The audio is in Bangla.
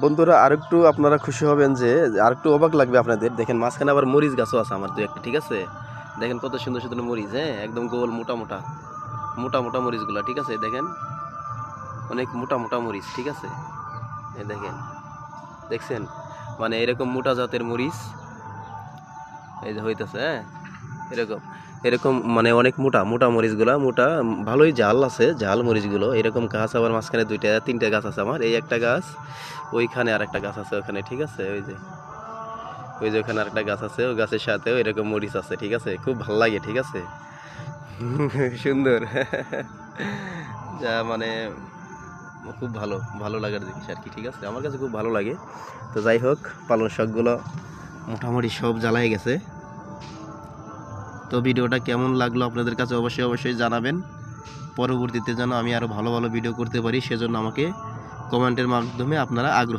বন্ধুরা আরেকটু আপনারা খুশি হবেন যে আরেকটু অবাক লাগবে আপনাদের। দেখেন মাঝখানে আবার মরিচ গাছও আছে আমার 2-1টা, ঠিক আছে? দেখেন কত সুন্দর সুন্দর মরিচ, হ্যাঁ, একদম গোল মোটা মোটা মোটা মোটা মরিচগুলা, ঠিক আছে? দেখেন অনেক মোটা মোটা মরিচ, ঠিক আছে? এই দেখেন, দেখছেন? মানে এরকম মোটা জাতের মরিচ এই যে হইতেছে, হ্যাঁ, এরকম এরকম মানে অনেক মোটা মোটা মরিচগুলা মোটা, ভালোই ঝাল আছে, ঝাল মরিচগুলো। এরকম গাছ আবার মাঝখানে 2-3টা গাছ আছে আমার, এই একটা গাছ, ওইখানে আর একটা গাছ আছে ওখানে, ঠিক আছে? ওই যে ওখানে আরেকটা গাছ আছে, ওই গাছের সাথেও এরকম মরিচ আছে, ঠিক আছে? খুব ভাল লাগে, ঠিক আছে? সুন্দর। যা মানে খুব ভালো ভালো লাগার জিনিস আর কি, ঠিক আছে? আমার কাছে খুব ভালো লাগে। তো যাই হোক, পালং শাকগুলো মোটামুটি সব জ্বালাই গেছে। তো ভিডিওটা কেমন লাগলো আপনাদের কাছে অবশ্যই অবশ্যই জানাবেন। পরবর্তীতে যেন আমি আরও ভালো ভালো ভিডিও করতে পারি, সেজন্য আমাকে কমেন্টের মাধ্যমে আপনারা আগ্রহ